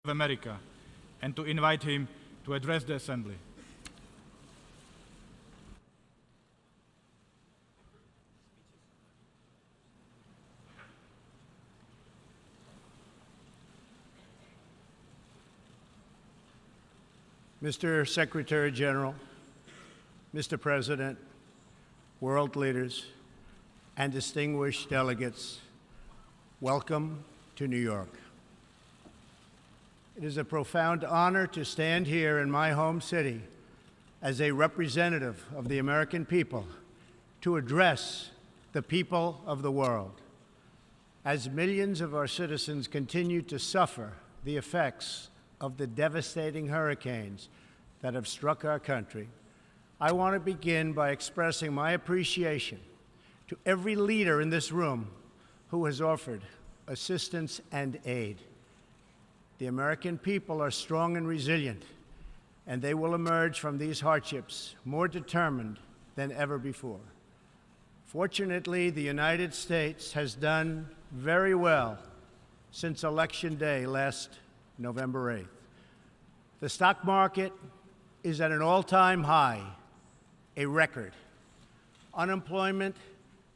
of America and to invite him to address the Assembly. Mr. Secretary General, Mr. President, world leaders, and distinguished delegates, welcome to New York. It is a profound honor to stand here in my home city as a representative of the American people to address the people of the world. As millions of our citizens continue to suffer the effects of the devastating hurricanes that have struck our country, I want to begin by expressing my appreciation to every leader in this room who has offered assistance and aid. The American people are strong and resilient, and they will emerge from these hardships more determined than ever before. Fortunately, the United States has done very well since Election Day last November 8th. The stock market is at an all-time high, a record. Unemployment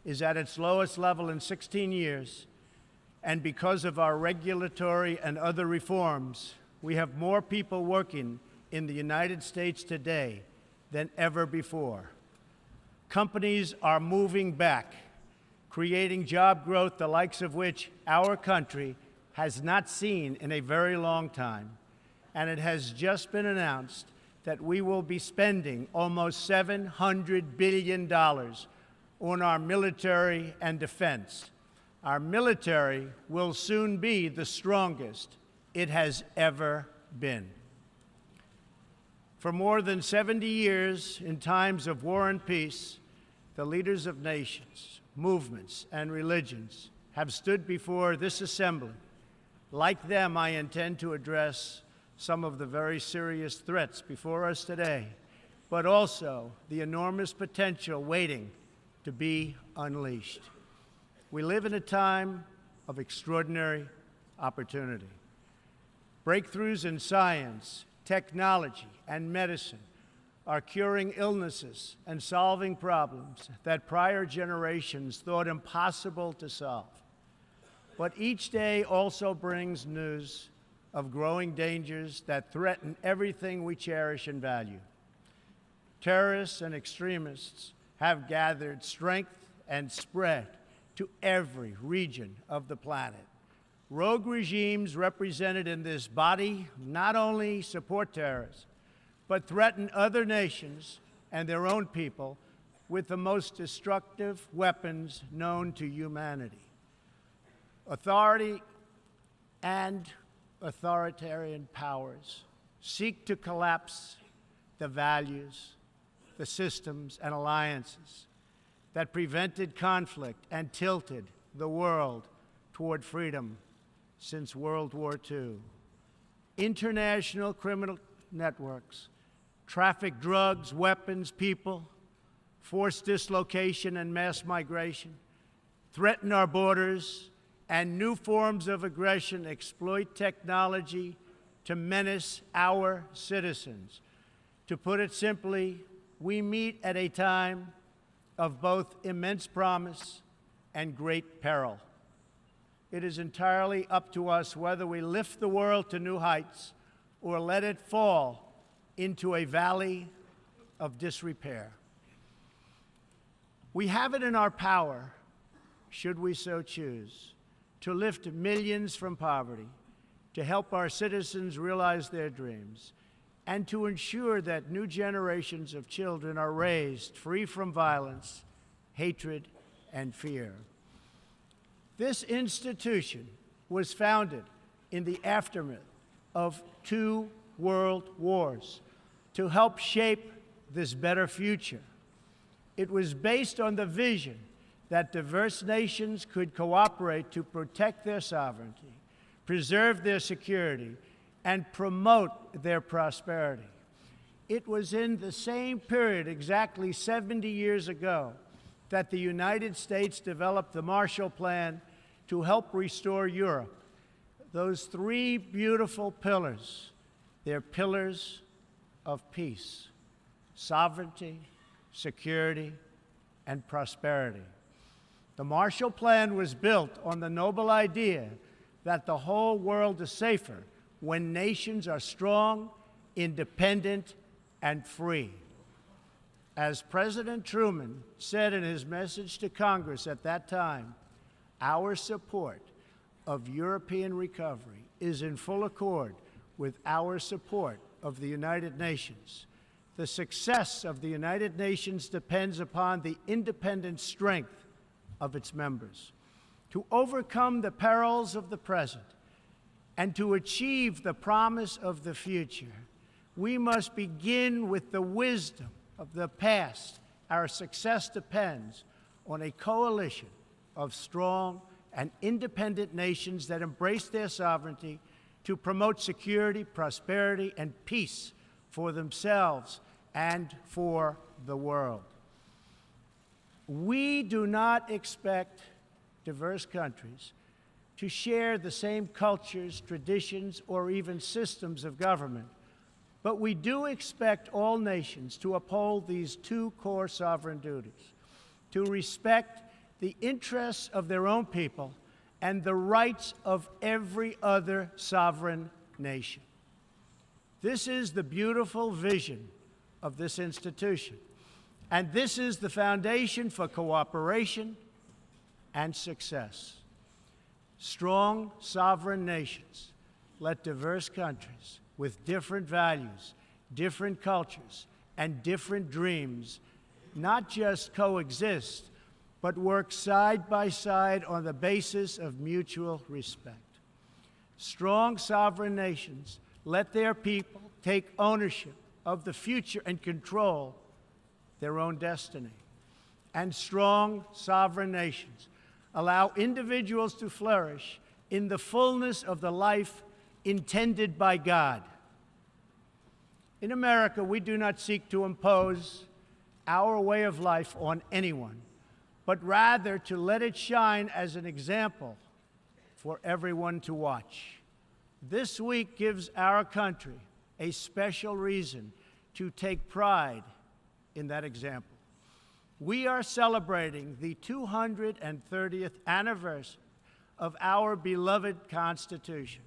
is at its lowest level in 16 years, and because of our regulatory and other reforms, we have more people working in the United States today than ever before. Companies are moving back, creating job growth the likes of which our country has not seen in a very long time. And it has just been announced that we will be spending almost $700 billion on our military and defense. Our military will soon be the strongest it has ever been. For more than 70 years, in times of war and peace, the leaders of nations, movements, and religions have stood before this assembly. Like them, I intend to address some of the very serious threats before us today, but also the enormous potential waiting to be unleashed. We live in a time of extraordinary opportunity. Breakthroughs in science, technology, and medicine are curing illnesses and solving problems that prior generations thought impossible to solve. But each day also brings news of growing dangers that threaten everything we cherish and value. Terrorists and extremists have gathered strength and spread to every region of the planet. Rogue regimes represented in this body not only support terrorists, but threaten other nations and their own people with the most destructive weapons known to humanity. Authority and authoritarian powers seek to collapse the values, the systems, and alliances that prevented conflict and tilted the world toward freedom since World War II. International criminal networks traffic drugs, weapons, people, force dislocation and mass migration, threaten our borders, and new forms of aggression exploit technology to menace our citizens. To put it simply, we meet at a time of both immense promise and great peril. It is entirely up to us whether we lift the world to new heights or let it fall into a valley of disrepair. We have it in our power, should we so choose, to lift millions from poverty, to help our citizens realize their dreams, and to ensure that new generations of children are raised free from violence, hatred, and fear. This institution was founded in the aftermath of 2 world wars to help shape this better future. It was based on the vision that diverse nations could cooperate to protect their sovereignty, preserve their security, and promote their prosperity. It was in the same period, exactly 70 years ago, that the United States developed the Marshall Plan to help restore Europe. those three beautiful pillars, they're pillars of peace: sovereignty, security, and prosperity. The Marshall Plan was built on the noble idea that the whole world is safer when nations are strong, independent, and free. As President Truman said in his message to Congress at that time, our support of European recovery is in full accord with our support of the United Nations. The success of the United Nations depends upon the independent strength of its members. To overcome the perils of the present and to achieve the promise of the future, we must begin with the wisdom of the past. Our success depends on a coalition of strong and independent nations that embrace their sovereignty to promote security, prosperity, and peace for themselves and for the world. We do not expect diverse countries to share the same cultures, traditions, or even systems of government, but we do expect all nations to uphold these two core sovereign duties: to respect the interests of their own people and the rights of every other sovereign nation. This is the beautiful vision of this institution, and this is the foundation for cooperation and success. Strong sovereign nations let diverse countries with different values, different cultures, and different dreams not just coexist, but work side by side on the basis of mutual respect. Strong sovereign nations let their people take ownership of the future and control their own destiny. And strong sovereign nations allow individuals to flourish in the fullness of the life intended by God. In America, we do not seek to impose our way of life on anyone, but rather to let it shine as an example for everyone to watch. This week gives our country a special reason to take pride in that example. We are celebrating the 230th anniversary of our beloved Constitution,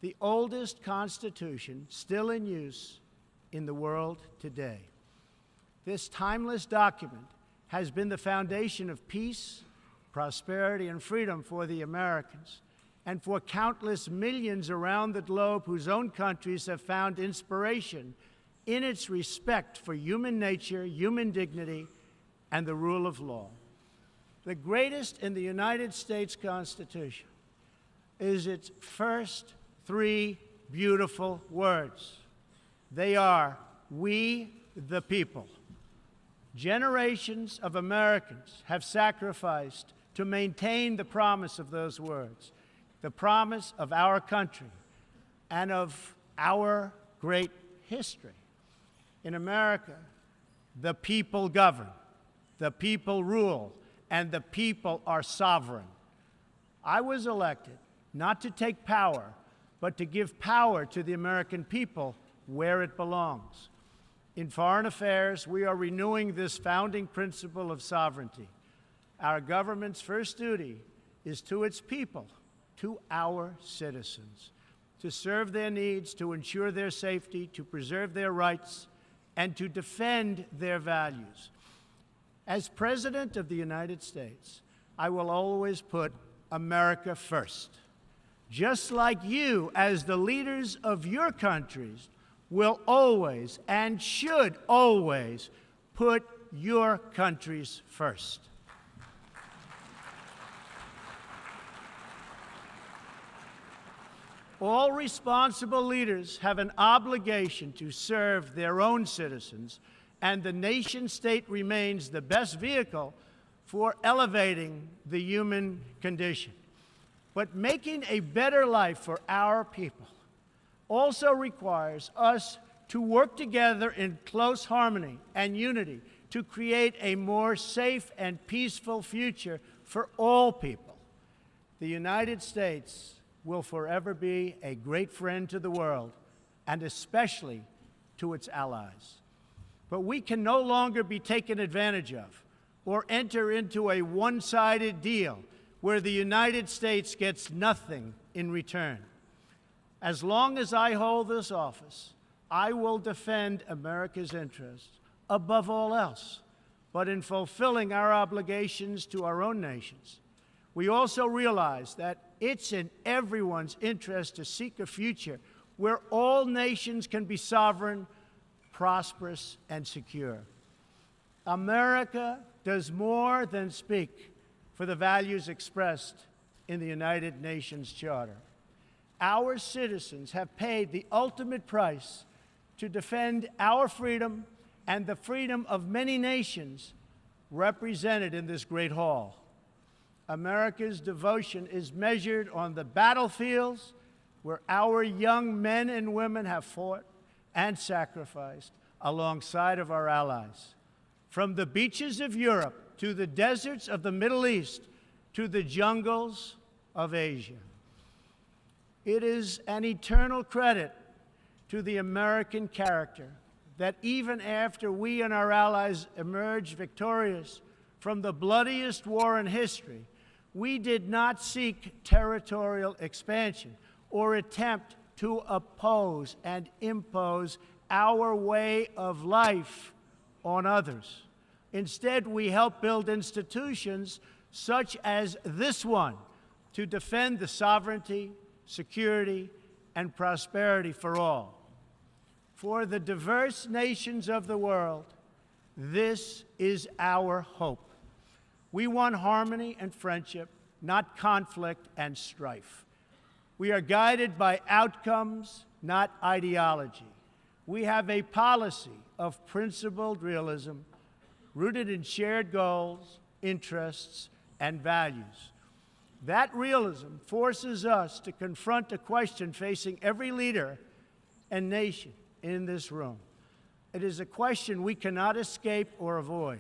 the oldest Constitution still in use in the world today. This timeless document has been the foundation of peace, prosperity, and freedom for the Americans, and for countless millions around the globe whose own countries have found inspiration in its respect for human nature, human dignity, and the rule of law. The greatest in the United States Constitution is its first three beautiful words. They are, "We the people." Generations of Americans have sacrificed to maintain the promise of those words, the promise of our country and of our great history. In America, the people govern, the people rule, and the people are sovereign. I was elected not to take power, but to give power to the American people where it belongs. In foreign affairs, we are renewing this founding principle of sovereignty. Our government's first duty is to its people, to our citizens, to serve their needs, to ensure their safety, to preserve their rights, and to defend their values. As President of the United States, I will always put America first, just like you, as the leaders of your countries, will always and should always put your countries first. All responsible leaders have an obligation to serve their own citizens, and the nation-state remains the best vehicle for elevating the human condition. But making a better life for our people also requires us to work together in close harmony and unity to create a more safe and peaceful future for all people. The United States will forever be a great friend to the world, and especially to its allies. But we can no longer be taken advantage of or enter into a one-sided deal where the United States gets nothing in return. As long as I hold this office, I will defend America's interests above all else. But in fulfilling our obligations to our own nations, we also realize that it's in everyone's interest to seek a future where all nations can be sovereign, prosperous, and secure. America does more than speak for the values expressed in the United Nations Charter. Our citizens have paid the ultimate price to defend our freedom and the freedom of many nations represented in this great hall. America's devotion is measured on the battlefields where our young men and women have fought and sacrificed alongside of our allies. From the beaches of Europe to the deserts of the Middle East to the jungles of Asia. It is an eternal credit to the American character that even after we and our allies emerged victorious from the bloodiest war in history, we did not seek territorial expansion or attempt to oppose and impose our way of life on others. Instead, we helped build institutions such as this one to defend the sovereignty, security, and prosperity for all. For the diverse nations of the world, this is our hope. We want harmony and friendship, not conflict and strife. We are guided by outcomes, not ideology. We have a policy of principled realism rooted in shared goals, interests, and values. That realism forces us to confront a question facing every leader and nation in this room. It is a question we cannot escape or avoid.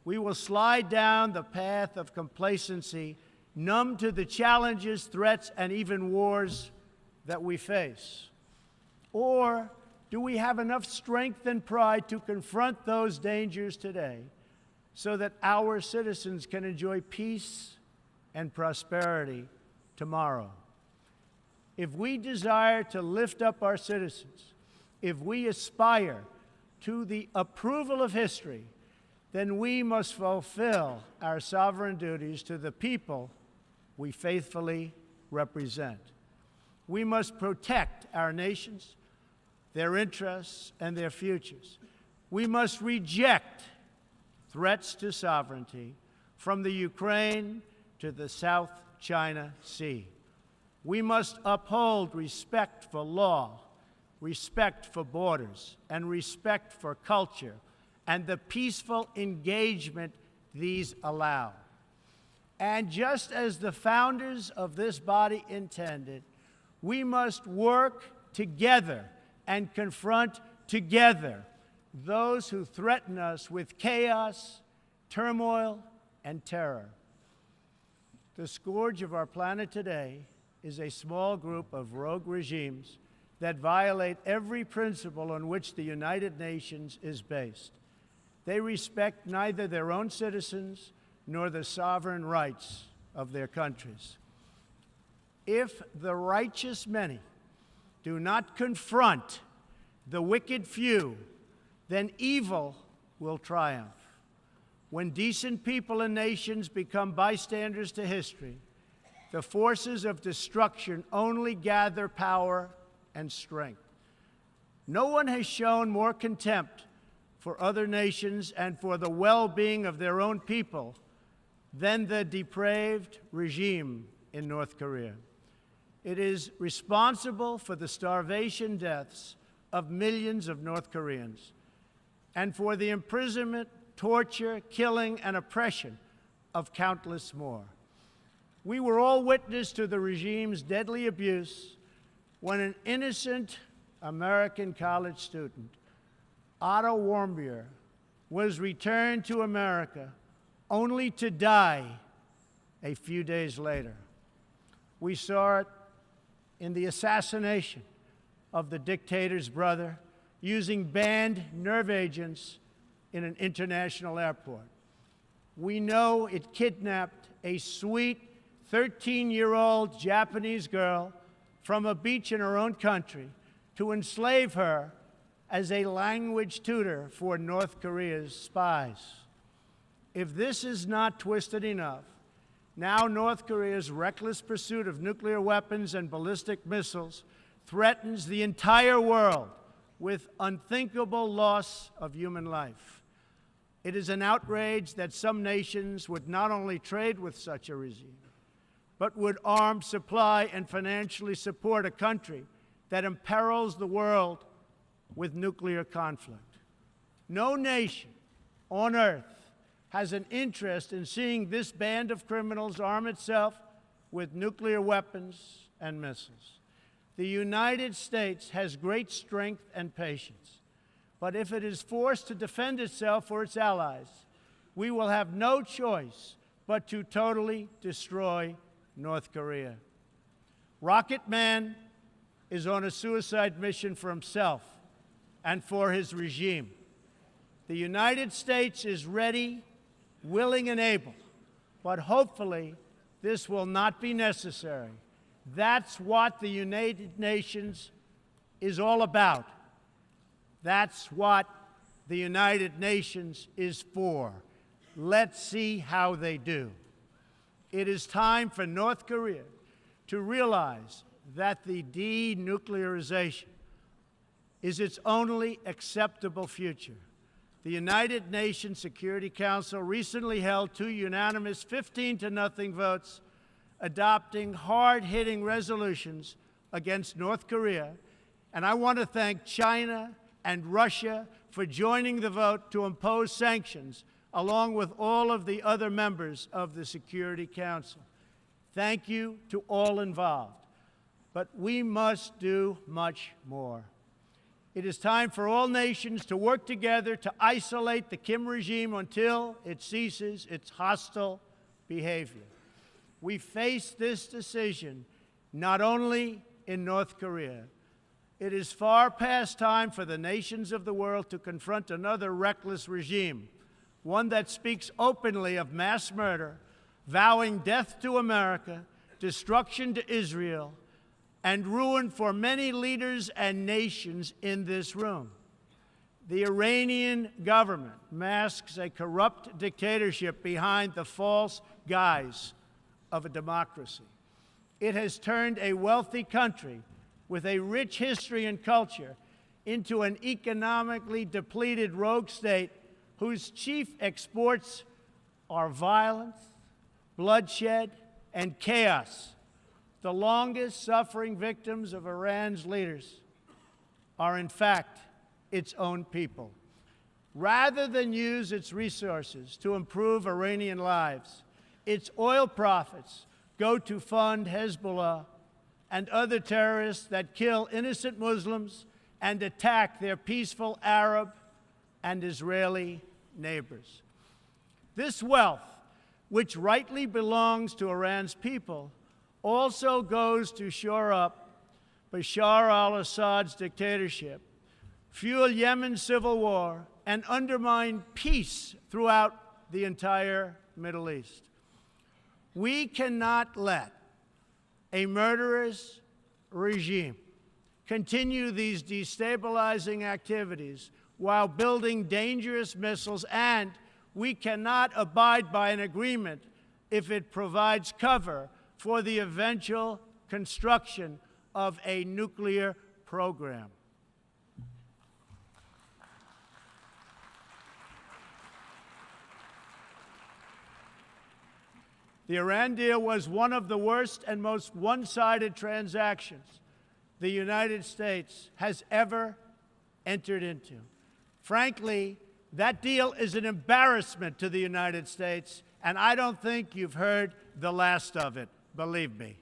We will slide down the path of complacency, numb to the challenges, threats, and even wars that we face. Or do we have enough strength and pride to confront those dangers today so that our citizens can enjoy peace and prosperity tomorrow? If we desire to lift up our citizens, if we aspire to the approval of history, then we must fulfill our sovereign duties to the people we faithfully represent. We must protect our nations, their interests, and their futures. We must reject threats to sovereignty from the Ukraine to the South China Sea. We must uphold respect for law, respect for borders, and respect for culture, and the peaceful engagement these allow. And just as the founders of this body intended, we must work together and confront together those who threaten us with chaos, turmoil, and terror. The scourge of our planet today is a small group of rogue regimes that violate every principle on which the United Nations is based. They respect neither their own citizens nor the sovereign rights of their countries. If the righteous many do not confront the wicked few, then evil will triumph. When decent people and nations become bystanders to history, the forces of destruction only gather power and strength. No one has shown more contempt for other nations and for the well-being of their own people than the depraved regime in North Korea. It is responsible for the starvation deaths of millions of North Koreans and for the imprisonment, torture, killing, and oppression of countless more. We were all witness to the regime's deadly abuse when an innocent American college student, Otto Warmbier, was returned to America only to die a few days later. We saw it in the assassination of the dictator's brother using banned nerve agents in an international airport. We know it kidnapped a sweet 13-year-old Japanese girl from a beach in her own country to enslave her as a language tutor for North Korea's spies. If this is not twisted enough, now North Korea's reckless pursuit of nuclear weapons and ballistic missiles threatens the entire world with unthinkable loss of human life. It is an outrage that some nations would not only trade with such a regime, but would arm, supply, and financially support a country that imperils the world with nuclear conflict. No nation on earth has an interest in seeing this band of criminals arm itself with nuclear weapons and missiles. The United States has great strength and patience, but if it is forced to defend itself or its allies, we will have no choice but to totally destroy North Korea. Rocket Man is on a suicide mission for himself and for his regime. The United States is ready, willing, and able, but hopefully this will not be necessary. That's what the United Nations is all about. That's what the United Nations is for. Let's see how they do. It is time for North Korea to realize that the denuclearization is its only acceptable future. The United Nations Security Council recently held 2 unanimous 15-0 votes adopting hard-hitting resolutions against North Korea, and I want to thank China and Russia for joining the vote to impose sanctions, along with all of the other members of the Security Council. Thank you to all involved. But we must do much more. It is time for all nations to work together to isolate the Kim regime until it ceases its hostile behavior. We face this decision not only in North Korea. It is far past time for the nations of the world to confront another reckless regime, one that speaks openly of mass murder, vowing death to America, destruction to Israel, and ruin for many leaders and nations in this room. The Iranian government masks a corrupt dictatorship behind the false guise of a democracy. It has turned a wealthy country with a rich history and culture into an economically depleted rogue state whose chief exports are violence, bloodshed, and chaos. The longest-suffering victims of Iran's leaders are, in fact, its own people. Rather than use its resources to improve Iranian lives, its oil profits go to fund Hezbollah and other terrorists that kill innocent Muslims and attack their peaceful Arab and Israeli neighbors. This wealth, which rightly belongs to Iran's people, also goes to shore up Bashar al-Assad's dictatorship, fuel Yemen's civil war, and undermine peace throughout the entire Middle East. We cannot let a murderous regime continue these destabilizing activities while building dangerous missiles, and we cannot abide by an agreement if it provides cover for the eventual construction of a nuclear program. The Iran deal was one of the worst and most one-sided transactions the United States has ever entered into. Frankly, that deal is an embarrassment to the United States, and I don't think you've heard the last of it, believe me.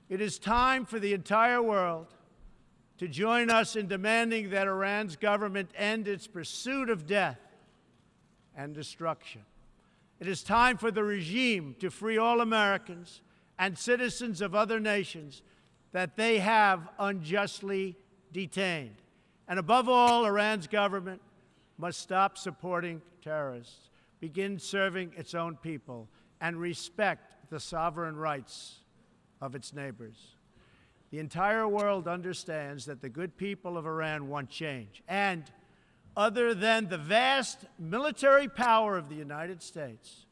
It is time for the entire world to join us in demanding that Iran's government end its pursuit of death and destruction. It is time for the regime to free all Americans and citizens of other nations that they have unjustly detained. And above all, Iran's government must stop supporting terrorists, begin serving its own people, and respect the sovereign rights of its neighbors. The entire world understands that the good people of Iran want change. And other than the vast military power of the United States,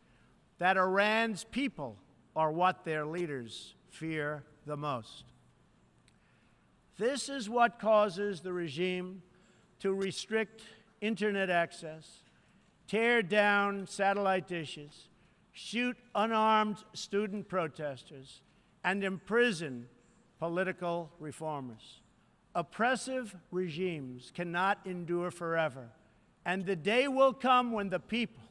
that Iran's people are what their leaders fear the most. This is what causes the regime to restrict internet access, tear down satellite dishes, shoot unarmed student protesters, and imprison political reformers. Oppressive regimes cannot endure forever, and the day will come when the people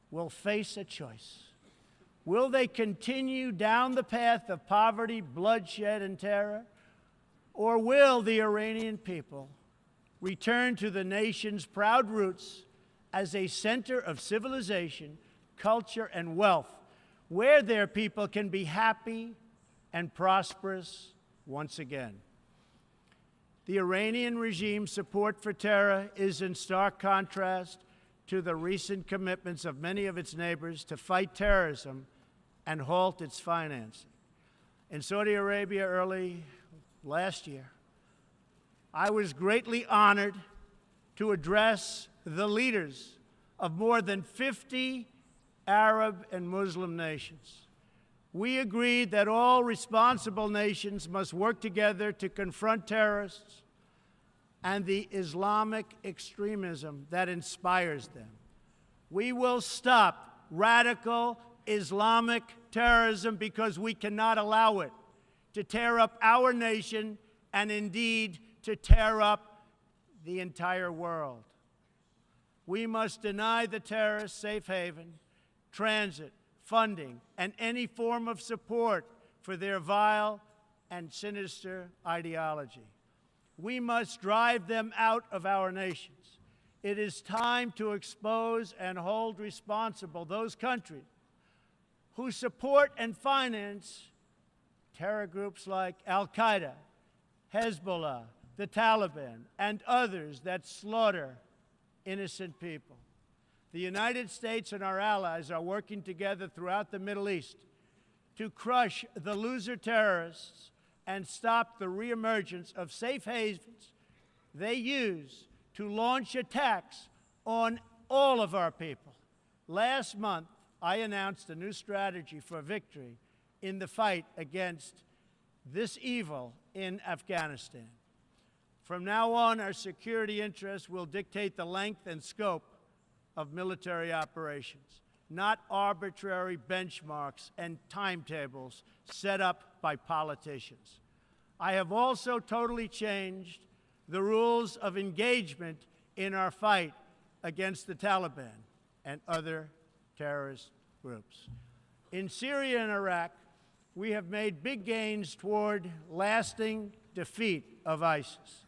will face a choice. Will they continue down the path of poverty, bloodshed, and terror? Or will the Iranian people return to the nation's proud roots as a center of civilization, culture, and wealth, where their people can be happy and prosperous once again? The Iranian regime's support for terror is in stark contrast to the recent commitments of many of its neighbors to fight terrorism and halt its financing. In Saudi Arabia early last year, I was greatly honored to address the leaders of more than 50 Arab and Muslim nations. We agreed that all responsible nations must work together to confront terrorists and the Islamic extremism that inspires them. We will stop radical Islamic terrorism because we cannot allow it to tear up our nation and indeed to tear up the entire world. We must deny the terrorists safe haven, transit, funding, and any form of support for their vile and sinister ideology. We must drive them out of our nations. It is time to expose and hold responsible those countries who support and finance terror groups like Al-Qaeda, Hezbollah, the Taliban, and others that slaughter innocent people. The United States and our allies are working together throughout the Middle East to crush the loser terrorists and stop the reemergence of safe havens they use to launch attacks on all of our people. Last month, I announced a new strategy for victory in the fight against this evil in Afghanistan. From now on, our security interests will dictate the length and scope of military operations, not arbitrary benchmarks and timetables set up by politicians. I have also totally changed the rules of engagement in our fight against the Taliban and other terrorist groups. In Syria and Iraq, we have made big gains toward lasting defeat of ISIS.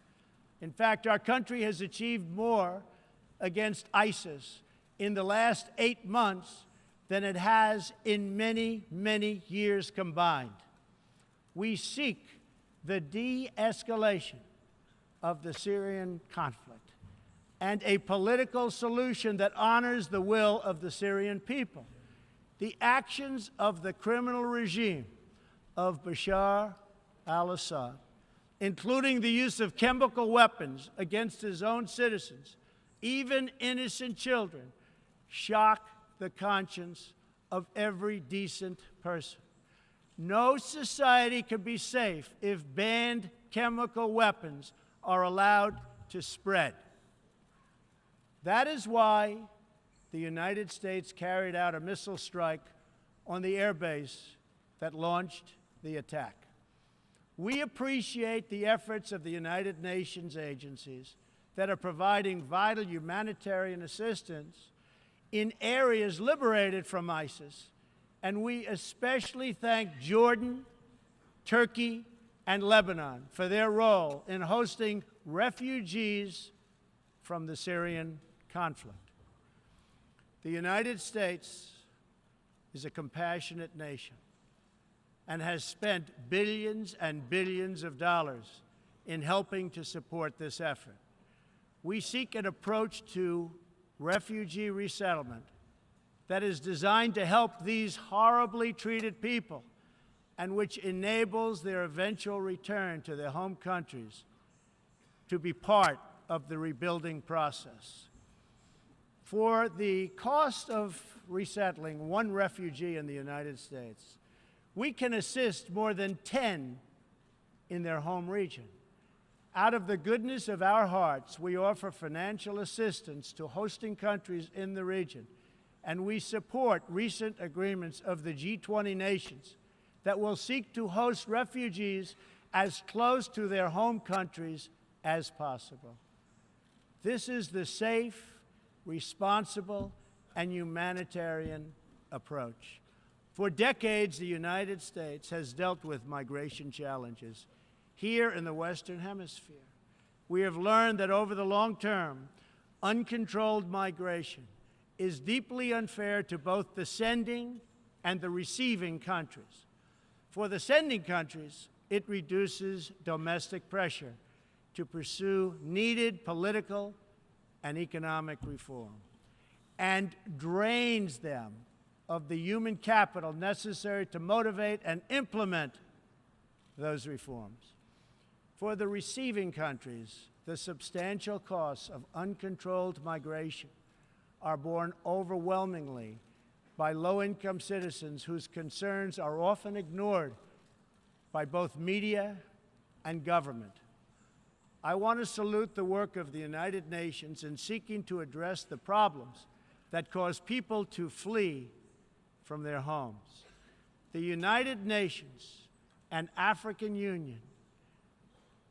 In fact, our country has achieved more against ISIS in the last 8 months than it has in many, many years combined. We seek the de-escalation of the Syrian conflict and a political solution that honors the will of the Syrian people. The actions of the criminal regime of Bashar al-Assad, including the use of chemical weapons against his own citizens, even innocent children, shock the conscience of every decent person. No society can be safe if banned chemical weapons are allowed to spread. That is why the United States carried out a missile strike on the airbase that launched the attack. We appreciate the efforts of the United Nations agencies that are providing vital humanitarian assistance in areas liberated from ISIS, and we especially thank Jordan, Turkey, and Lebanon for their role in hosting refugees from the Syrian conflict. The United States is a compassionate nation, and has spent billions and billions of dollars in helping to support this effort. We seek an approach to refugee resettlement that is designed to help these horribly treated people and which enables their eventual return to their home countries to be part of the rebuilding process. For the cost of resettling one refugee in the United States, we can assist more than 10 in their home region. Out of the goodness of our hearts, we offer financial assistance to hosting countries in the region, and we support recent agreements of the G20 nations that will seek to host refugees as close to their home countries as possible. This is the safe, responsible, and humanitarian approach. For decades, the United States has dealt with migration challenges here in the Western Hemisphere. We have learned that over the long term, uncontrolled migration is deeply unfair to both the sending and the receiving countries. For the sending countries, it reduces domestic pressure to pursue needed political and economic reform and drains them of the human capital necessary to motivate and implement those reforms. For the receiving countries, the substantial costs of uncontrolled migration are borne overwhelmingly by low-income citizens whose concerns are often ignored by both media and government. I want to salute the work of the United Nations in seeking to address the problems that cause people to flee from their homes. The United Nations and African Union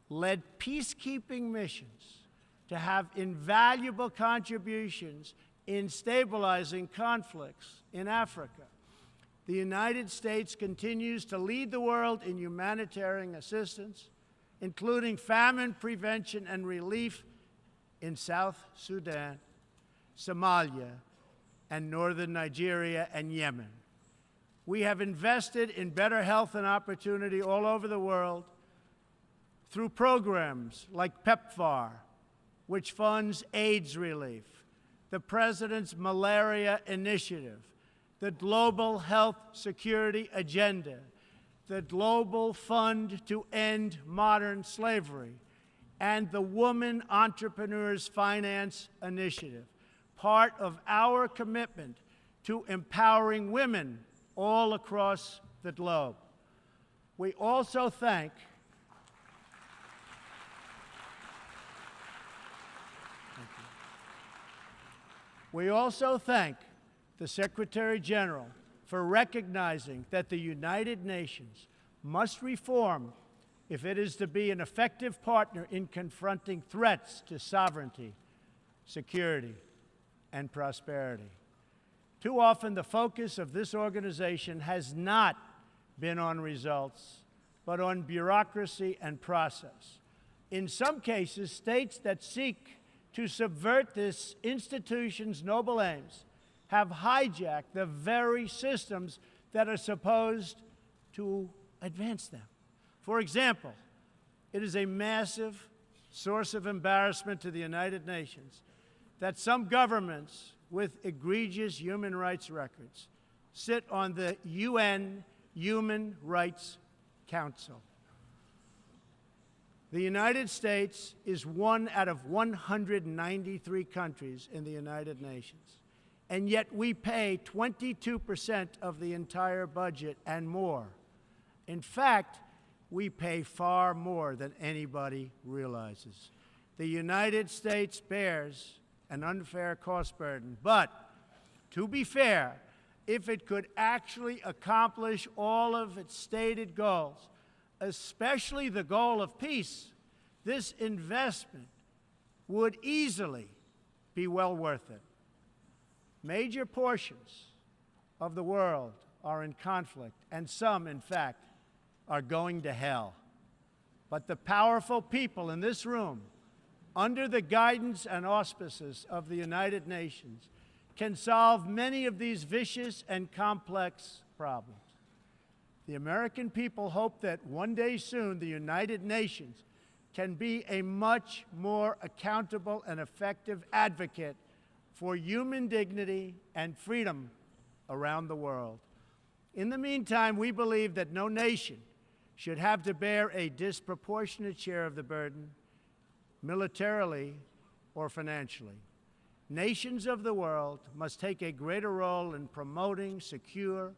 led peacekeeping missions to have invaluable contributions in stabilizing conflicts in Africa. The United States continues to lead the world in humanitarian assistance, including famine prevention and relief in South Sudan, Somalia, and northern Nigeria and Yemen. We have invested in better health and opportunity all over the world through programs like PEPFAR, which funds AIDS relief, the President's Malaria Initiative, the Global Health Security Agenda, the Global Fund to End Modern Slavery, and the Woman Entrepreneurs Finance Initiative, part of our commitment to empowering women all across the globe. We also thank the Secretary General for recognizing that the United Nations must reform if it is to be an effective partner in confronting threats to sovereignty, security, and prosperity. Too often, the focus of this organization has not been on results, but on bureaucracy and process. In some cases, states that seek to subvert this institution's noble aims have hijacked the very systems that are supposed to advance them. For example, it is a massive source of embarrassment to the United Nations that some governments with egregious human rights records sit on the UN Human Rights Council. The United States is one out of 193 countries in the United Nations, and yet we pay 22% of the entire budget and more. In fact, we pay far more than anybody realizes. The United States bears an unfair cost burden, but to be fair, if it could actually accomplish all of its stated goals, especially the goal of peace, this investment would easily be well worth it. Major portions of the world are in conflict, and some, in fact, are going to hell. But the powerful people in this room, under the guidance and auspices of the United Nations, can solve many of these vicious and complex problems. The American people hope that one day soon the United Nations can be a much more accountable and effective advocate for human dignity and freedom around the world. In the meantime, we believe that no nation should have to bear a disproportionate share of the burden, militarily or financially. Nations of the world must take a greater role in promoting secure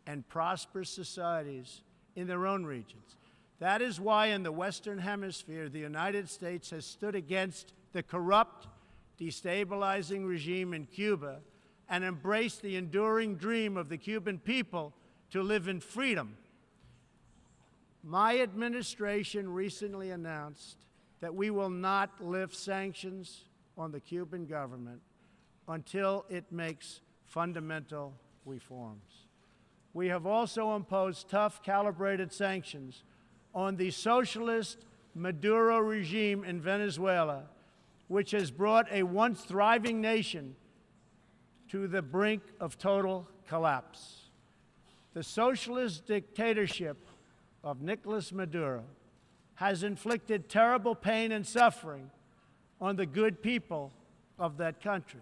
and prosperous societies in their own regions. That is why in the Western Hemisphere, the United States has stood against the corrupt, destabilizing regime in Cuba and embraced the enduring dream of the Cuban people to live in freedom. My administration recently announced that we will not lift sanctions on the Cuban government until it makes fundamental reforms. We have also imposed tough, calibrated sanctions on the socialist Maduro regime in Venezuela, which has brought a once thriving nation to the brink of total collapse. The socialist dictatorship of Nicolas Maduro has inflicted terrible pain and suffering on the good people of that country.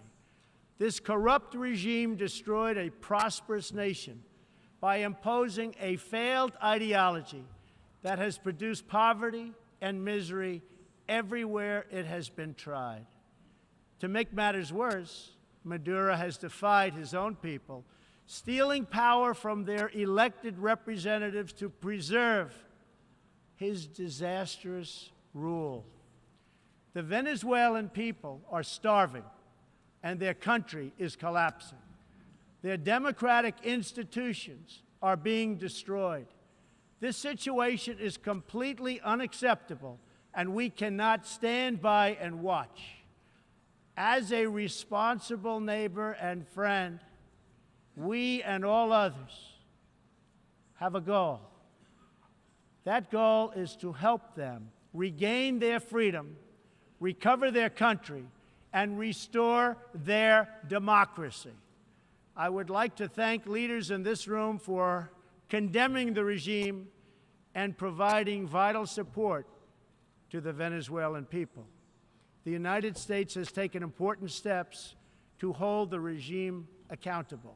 This corrupt regime destroyed a prosperous nation by imposing a failed ideology that has produced poverty and misery everywhere it has been tried. To make matters worse, Maduro has defied his own people, stealing power from their elected representatives to preserve his disastrous rule. The Venezuelan people are starving, and their country is collapsing. Their democratic institutions are being destroyed. This situation is completely unacceptable, and we cannot stand by and watch. As a responsible neighbor and friend, we and all others have a goal. That goal is to help them regain their freedom, recover their country, and restore their democracy. I would like to thank leaders in this room for condemning the regime and providing vital support to the Venezuelan people. The United States has taken important steps to hold the regime accountable.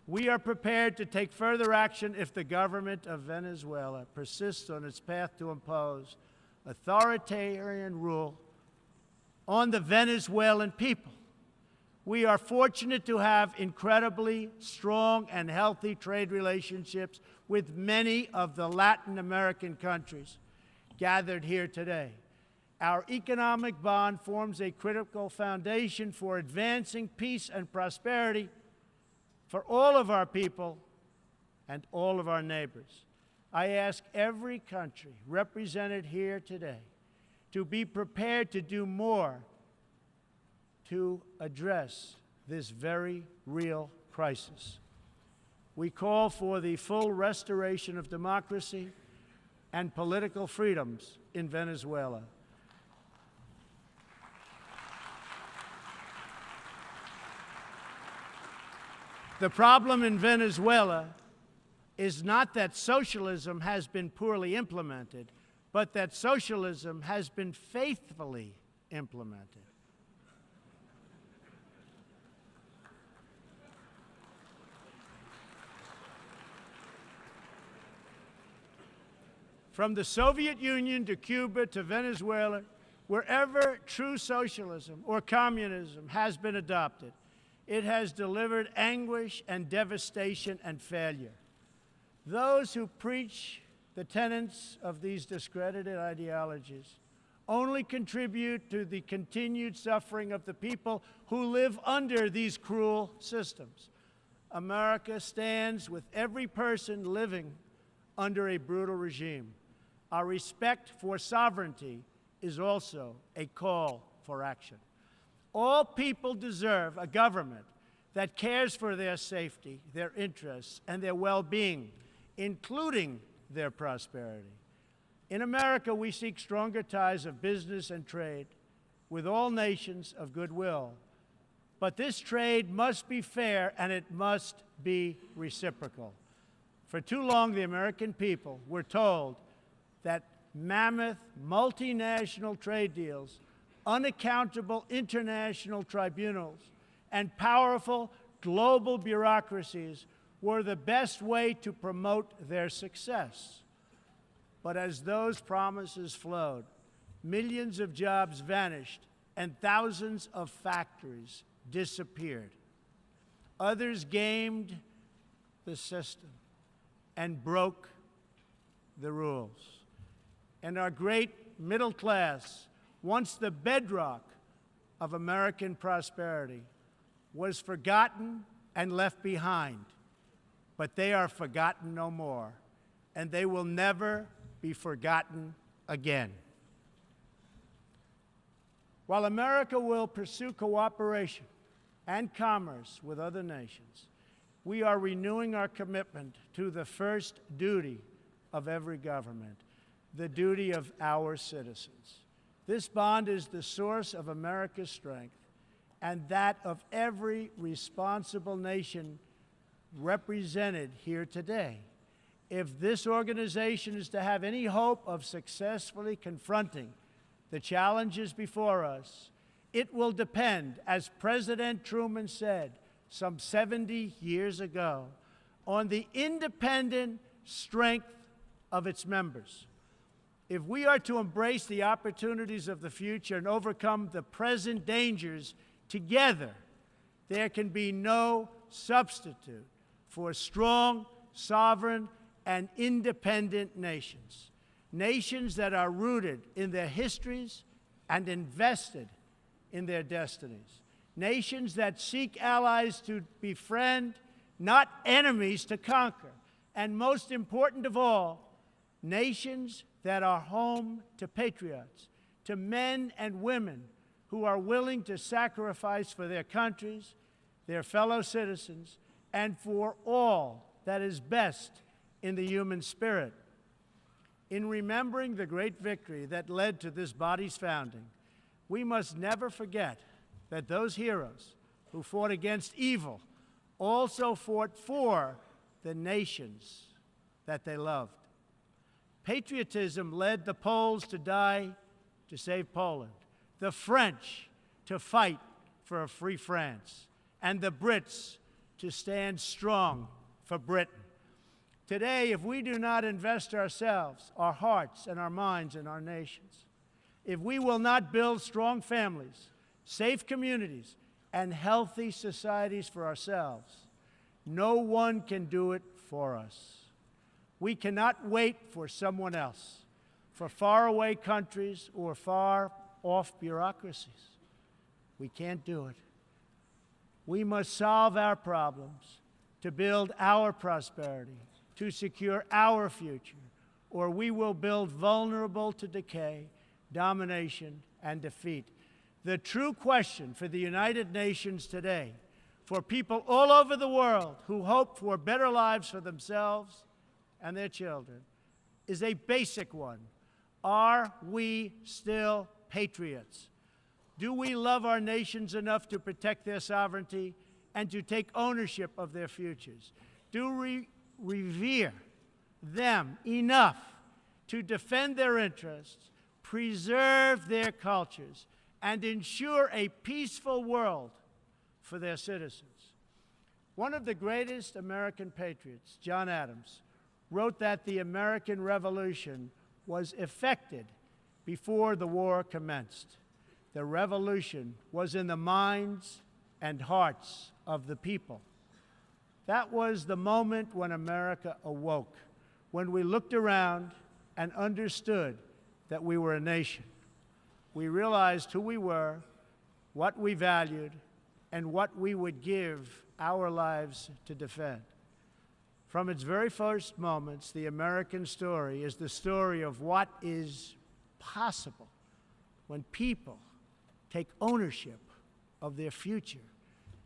We are prepared to take further action if the government of Venezuela persists on its path to impose authoritarian rule on the Venezuelan people. We are fortunate to have incredibly strong and healthy trade relationships with many of the Latin American countries gathered here today. Our economic bond forms a critical foundation for advancing peace and prosperity for all of our people and all of our neighbors. I ask every country represented here today to be prepared to do more to address this very real crisis. We call for the full restoration of democracy and political freedoms in Venezuela. The problem in Venezuela is not that socialism has been poorly implemented, but that socialism has been faithfully implemented. From the Soviet Union to Cuba to Venezuela, wherever true socialism or communism has been adopted, it has delivered anguish and devastation and failure. Those who preach the tenets of these discredited ideologies only contribute to the continued suffering of the people who live under these cruel systems. America stands with every person living under a brutal regime. Our respect for sovereignty is also a call for action. All people deserve a government that cares for their safety, their interests, and their well-being, including their prosperity. In America, we seek stronger ties of business and trade with all nations of goodwill. But this trade must be fair and it must be reciprocal. For too long, the American people were told that mammoth multinational trade deals, unaccountable international tribunals, and powerful global bureaucracies were the best way to promote their success. But as those promises flowed, millions of jobs vanished and thousands of factories disappeared. Others gamed the system and broke the rules. And our great middle class, once the bedrock of American prosperity, was forgotten and left behind. But they are forgotten no more, and they will never be forgotten again. While America will pursue cooperation and commerce with other nations, we are renewing our commitment to the first duty of every government, the duty of our citizens. This bond is the source of America's strength and that of every responsible nation represented here today. If this organization is to have any hope of successfully confronting the challenges before us, it will depend, as President Truman said some 70 years ago, on the independent strength of its members. If we are to embrace the opportunities of the future and overcome the present dangers together, there can be no substitute for strong, sovereign, and independent nations. Nations that are rooted in their histories and invested in their destinies. Nations that seek allies to befriend, not enemies to conquer. And most important of all, nations that are home to patriots, to men and women who are willing to sacrifice for their countries, their fellow citizens, and for all that is best in the human spirit. In remembering the great victory that led to this body's founding, we must never forget that those heroes who fought against evil also fought for the nations that they loved. Patriotism led the Poles to die to save Poland, the French to fight for a free France, and the Brits to stand strong for Britain. Today, if we do not invest ourselves, our hearts, and our minds in our nations, if we will not build strong families, safe communities, and healthy societies for ourselves, no one can do it for us. We cannot wait for someone else, for faraway countries or far-off bureaucracies. We can't do it. We must solve our problems to build our prosperity, to secure our future, or we will build vulnerable to decay, domination, and defeat. The true question for the United Nations today, for people all over the world who hope for better lives for themselves and their children, is a basic one. Are we still patriots? Do we love our nations enough to protect their sovereignty and to take ownership of their futures? Do we revere them enough to defend their interests, preserve their cultures, and ensure a peaceful world for their citizens? One of the greatest American patriots, John Adams, wrote that the American Revolution was effected before the war commenced. The revolution was in the minds and hearts of the people. That was the moment when America awoke, when we looked around and understood that we were a nation. We realized who we were, what we valued, and what we would give our lives to defend. From its very first moments, the American story is the story of what is possible when people take ownership of their future.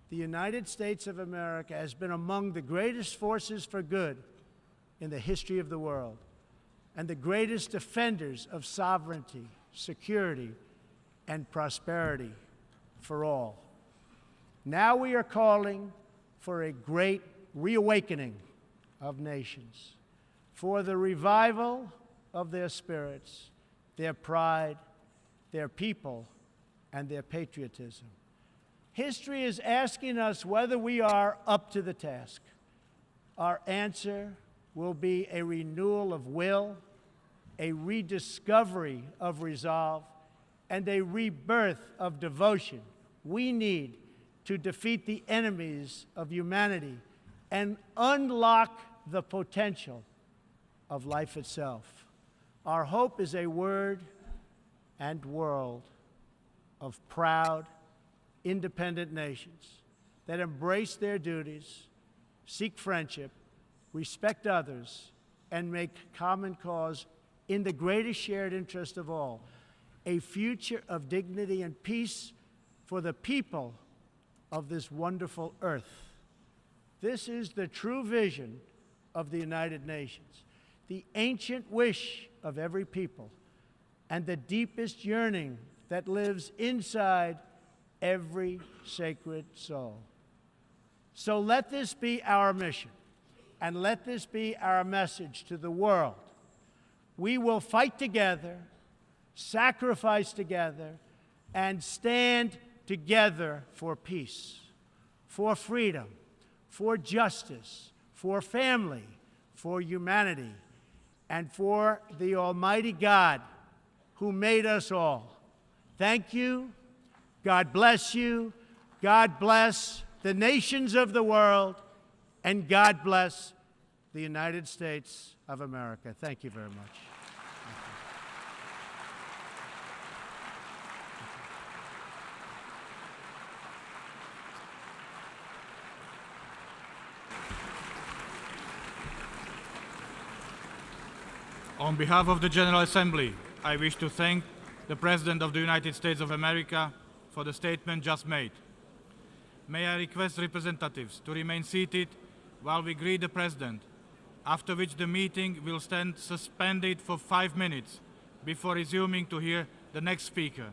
The United States of America has been among the greatest forces for good in the history of the world, and the greatest defenders of sovereignty, security, and prosperity for all. Now we are calling for a great reawakening of nations, for the revival of their spirits, their pride, their people, and their patriotism. History is asking us whether we are up to the task. Our answer will be a renewal of will, a rediscovery of resolve, and a rebirth of devotion we need to defeat the enemies of humanity and unlock the potential of life itself. Our hope is a word and world of proud, independent nations that embrace their duties, seek friendship, respect others, and make common cause in the greatest shared interest of all, a future of dignity and peace for the people of this wonderful earth. This is the true vision of the United Nations, the ancient wish of every people, and the deepest yearning that lives inside every sacred soul. So let this be our mission, and let this be our message to the world. We will fight together, sacrifice together, and stand together for peace, for freedom, for justice, for family, for humanity, and for the Almighty God who made us all. Thank you. God bless you. God bless the nations of the world, and God bless the United States of America. Thank you very much. On behalf of the General Assembly, I wish to thank the President of the United States of America for the statement just made. May I request representatives to remain seated while we greet the President, after which the meeting will stand suspended for 5 minutes before resuming to hear the next speaker.